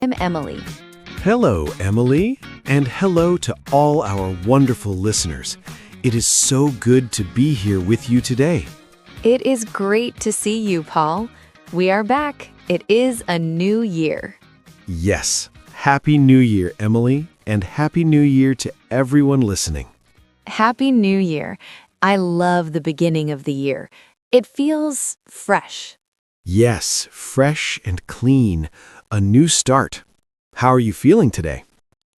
I'm Emily. Hello, Emily, and hello to all our wonderful listeners. It is so good to be here with you today. It is great to see you, Paul. We are back. It is a new year. Yes, Happy New Year, Emily, and Happy New Year to everyone listening. Happy New Year. I love the beginning of the year. It feels fresh. Yes, fresh and clean, a new start. How are you feeling today?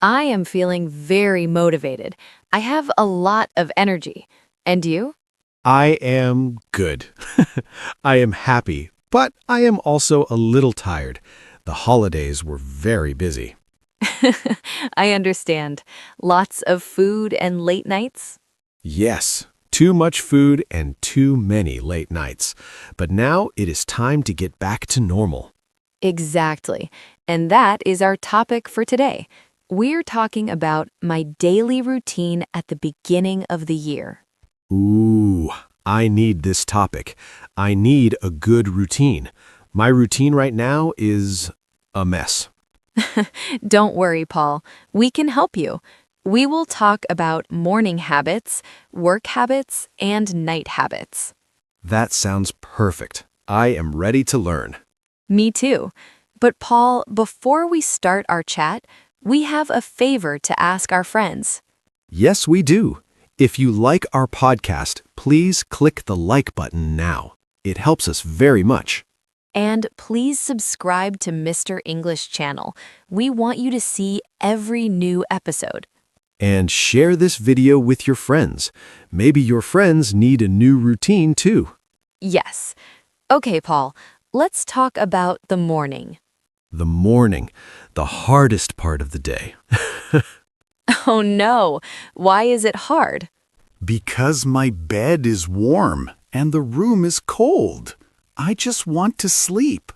I am feeling very motivated. I have a lot of energy. And you? I am good. I am happy, but I am also a little tired. The holidays were very busy. I understand. Lots of food and late nights? Yes, too much food and too many late nights. But now it is time to get back to normal. Exactly. And that is our topic for today. We're talking about my daily routine at the beginning of the year. Ooh, I need this topic. I need a good routine. My routine right now is a mess. Don't worry, Paul. We can help you. We will talk about morning habits, work habits, and night habits. That sounds perfect. I am ready to learn. Me too. But Paul, before we start our chat, we have a favor to ask our friends. Yes, we do. If you like our podcast, please click the like button now. It helps us very much. And please subscribe to Mr. English channel. We want you to see every new episode. And share this video with your friends. Maybe your friends need a new routine too. Yes. Okay, Paul, let's talk about the morning. The morning, the hardest part of the day. Oh no, why is it hard? Because my bed is warm and the room is cold. I just want to sleep.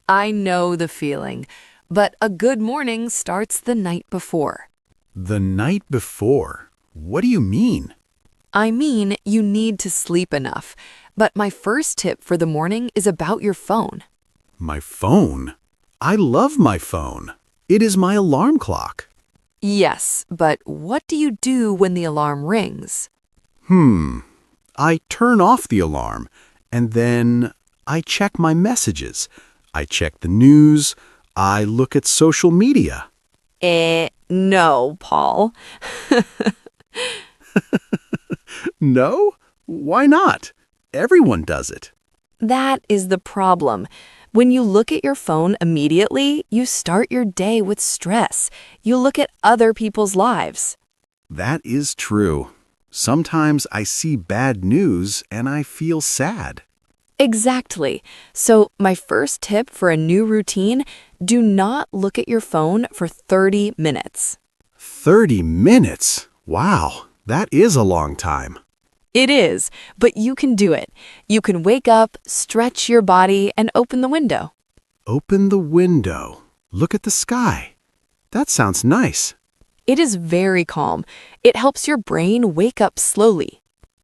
I know the feeling, but a good morning starts the night before. The night before? What do you mean? I mean, you need to sleep enough. But my first tip for the morning is about your phone. My phone? I love my phone. It is my alarm clock. Yes, but what do you do when the alarm rings? I turn off the alarm and then I check my messages. I check the news. I look at social media. No, Paul. No? Why not? Everyone does it. That is the problem. When you look at your phone immediately, you start your day with stress. You look at other people's lives. That is true. Sometimes I see bad news and I feel sad. Exactly. So my first tip for a new routine, do not look at your phone for 30 minutes. 30 minutes? Wow, that is a long time. It is, but you can do it. You can wake up, stretch your body, and open the window. Open the window. Look at the sky. That sounds nice. It is very calm. It helps your brain wake up slowly.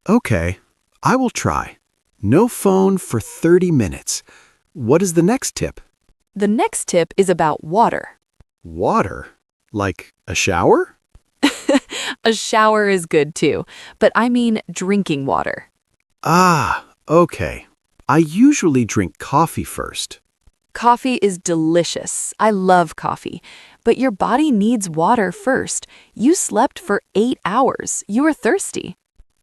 Okay, I will try. No phone for 30 minutes. What is the next tip? The next tip is about water. Water? Like a shower? A shower is good too, but I mean drinking water. Ah, okay. I usually drink coffee first. Coffee is delicious. I love coffee. But your body needs water first. You slept for 8 hours. You are thirsty.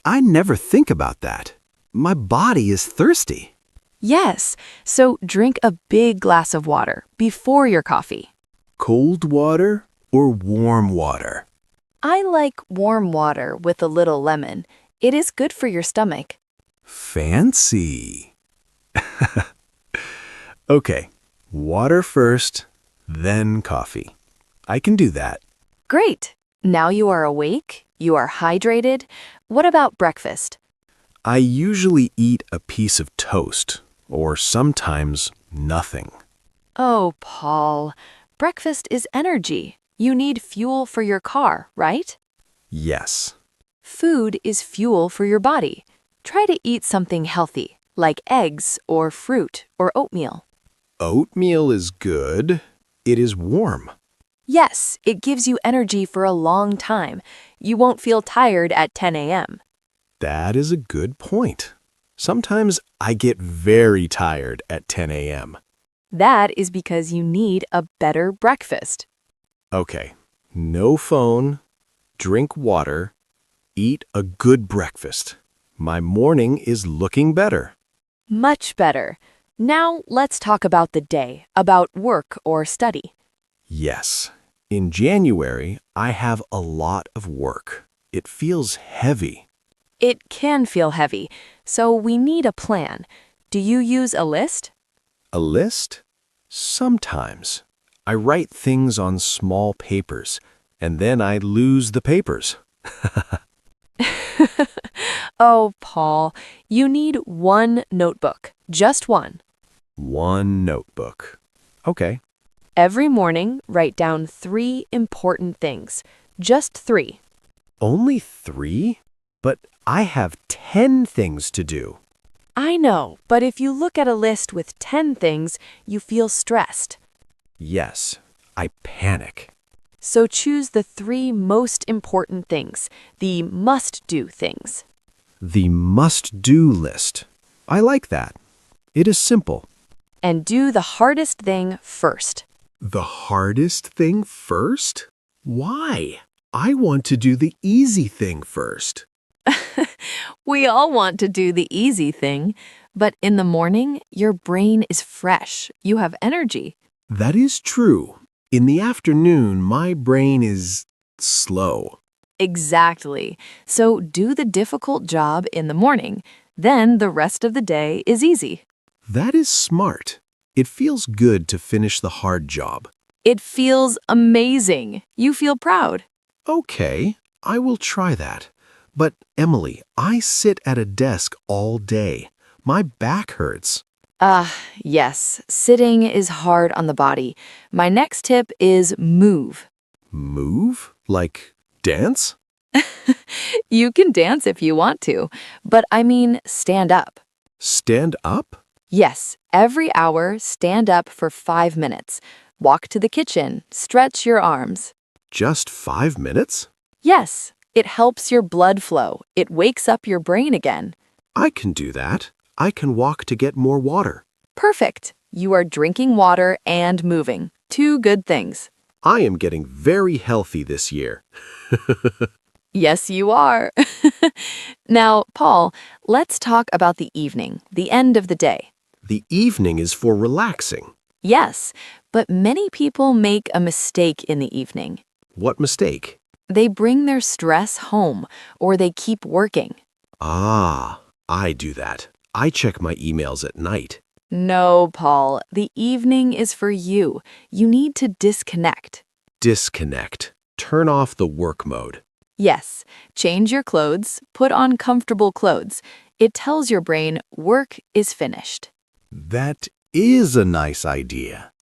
I never think about that. My body is thirsty. Yes, so drink a big glass of water before your coffee. Cold water or warm water? I like warm water with a little lemon. It is good for your stomach. Fancy. Okay, water first, then coffee. I can do that. Great. Now you are awake. You are hydrated. What about breakfast? I usually eat a piece of toast, or sometimes nothing. Oh, Paul. Breakfast is energy. You need fuel for your car, right? Yes. Food is fuel for your body. Try to eat something healthy, like eggs or fruit or oatmeal. Oatmeal is good. It is warm. Yes, it gives you energy for a long time. You won't feel tired at 10 a.m. That is a good point. Sometimes I get very tired at 10 a.m. That is because you need a better breakfast. Okay, no phone, drink water, eat a good breakfast. My morning is looking better. Much better. Now let's talk about the day, about work or study. Yes, in January, I have a lot of work. It feels heavy. It can feel heavy, so we need a plan. Do you use a list? A list? Sometimes. I write things on small papers, and then I lose the papers. Oh, Paul, you need one notebook, just one. One notebook. Okay. Every morning, write down 3 important things. Just 3. Only 3? But I have 10 things to do. I know, but if you look at a list with 10 things, you feel stressed. Yes, I panic. So choose the 3 most important things, the must-do things. The must-do list. I like that. It is simple. And do the hardest thing first. The hardest thing first? Why? I want to do the easy thing first. We all want to do the easy thing, but in the morning, your brain is fresh. You have energy. That is true. In the afternoon, my brain is slow. Exactly. So do the difficult job in the morning. Then the rest of the day is easy. That is smart. It feels good to finish the hard job. It feels amazing. You feel proud. Okay, I will try that. But, Emily, I sit at a desk all day. My back hurts. Yes, sitting is hard on the body. My next tip is move. Move? Like dance? You can dance if you want to, but I mean stand up. Stand up? Yes, every hour stand up for 5 minutes. Walk to the kitchen, stretch your arms. Just 5 minutes? Yes, it helps your blood flow. It wakes up your brain again. I can do that. I can walk to get more water. Perfect. You are drinking water and moving. 2 good things. I am getting very healthy this year. Yes, you are. Now, Paul, let's talk about the evening, the end of the day. The evening is for relaxing. Yes, but many people make a mistake in the evening. What mistake? They bring their stress home, or they keep working. Ah, I do that. I check my emails at night. No, Paul, the evening is for you. You need to disconnect. Disconnect. Turn off the work mode. Yes, change your clothes, put on comfortable clothes. It tells your brain work is finished. That is a nice idea.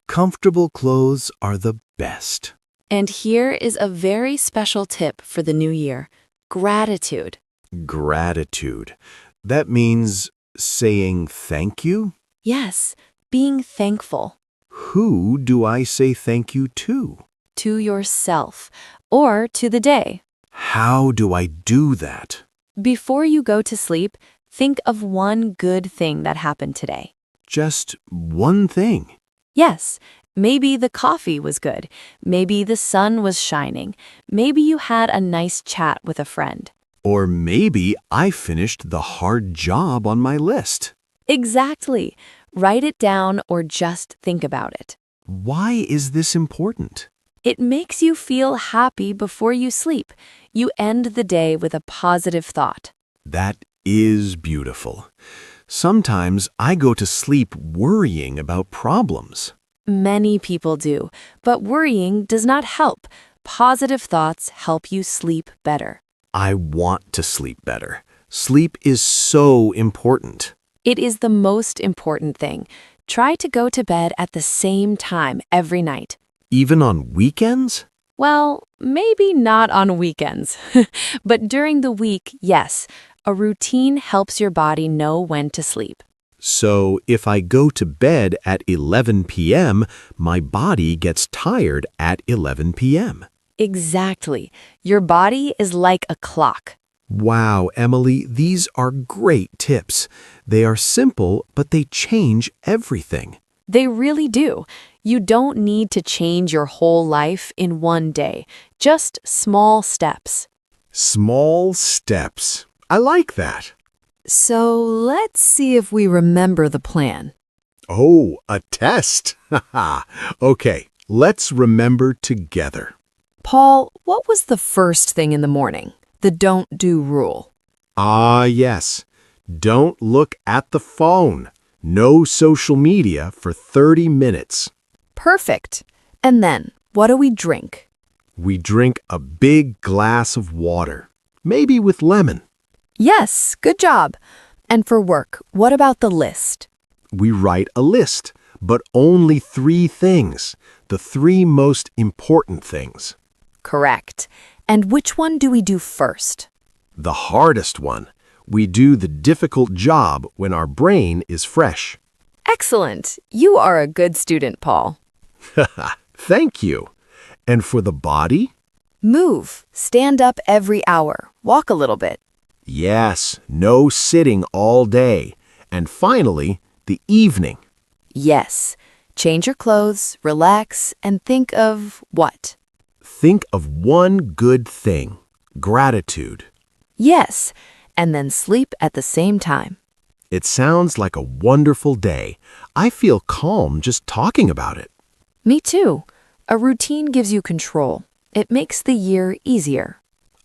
Comfortable clothes are the best. And here is a very special tip for the new year: gratitude. Gratitude. That means saying thank you? Yes, being thankful Who do I say thank you to? to yourself or to the day. How do I do that? Before you go to sleep, think of one good thing that happened today. Just one thing. Yes, maybe the coffee was good. Maybe the sun was shining. Maybe you had a nice chat with a friend. Or maybe I finished the hard job on my list. Exactly. Write it down or just think about it. Why is this important? It makes you feel happy before you sleep. You end the day with a positive thought. That is beautiful. Sometimes I go to sleep worrying about problems. Many people do, but worrying does not help. Positive thoughts help you sleep better. I want to sleep better. Sleep is so important. It is the most important thing. Try to go to bed at the same time every night. Even on weekends? Well, maybe not on weekends, but during the week, yes. A routine helps your body know when to sleep. So if I go to bed at 11 p.m., my body gets tired at 11 p.m. Exactly. Your body is like a clock. Wow, Emily, these are great tips. They are simple, but they change everything. They really do. You don't need to change your whole life in one day, just small steps. Small steps. I like that. So let's see if we remember the plan. Oh, a test. Okay, let's remember together. Paul, what was the first thing in the morning? The don't do rule. Ah, yes. Don't look at the phone. No social media for 30 minutes. Perfect. And then, what do we drink? We drink a big glass of water, maybe with lemon. Yes, good job. And for work, what about the list? We write a list, but only 3 things, the 3 most important things. Correct. And which one do we do first? The hardest one. We do the difficult job when our brain is fresh. Excellent. You are a good student, Paul. Thank you. And for the body? Move. Stand up every hour. Walk a little bit. Yes, no sitting all day. And finally, the evening. Yes. Change your clothes, relax, and think of what? Think of one good thing. Gratitude. Yes. And then sleep at the same time. It sounds like a wonderful day. I feel calm just talking about it. Me too. A routine gives you control. It makes the year easier.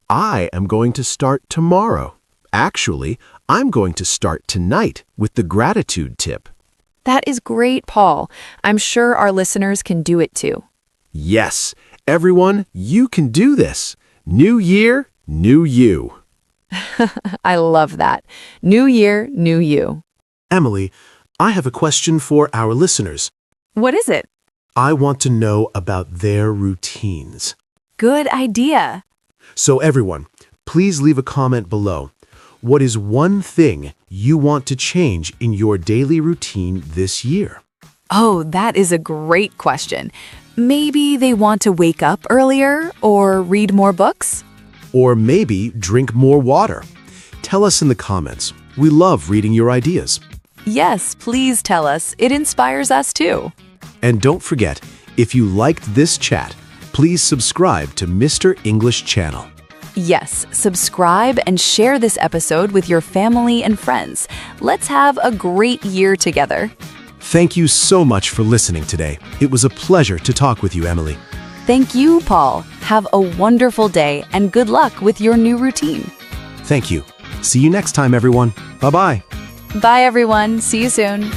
I am going to start tomorrow. Actually, I'm going to start tonight with the gratitude tip. That is great, Paul. I'm sure our listeners can do it too. Yes, everyone, you can do this. New year, new you. I love that. New year, new you. Emily, I have a question for our listeners. What is it? I want to know about their routines. Good idea. So everyone, please leave a comment below. What is one thing you want to change in your daily routine this year? Oh, that is a great question. Maybe they want to wake up earlier or read more books? Or maybe drink more water. Tell us in the comments. We love reading your ideas. Yes, please tell us. It inspires us too. And don't forget, if you liked this chat, please subscribe to Mr. English Channel. Yes, subscribe and share this episode with your family and friends. Let's have a great year together. Thank you so much for listening today. It was a pleasure to talk with you, Emily. Thank you, Paul. Have a wonderful day and good luck with your new routine. Thank you. See you next time, everyone. Bye-bye. Bye, everyone. See you soon.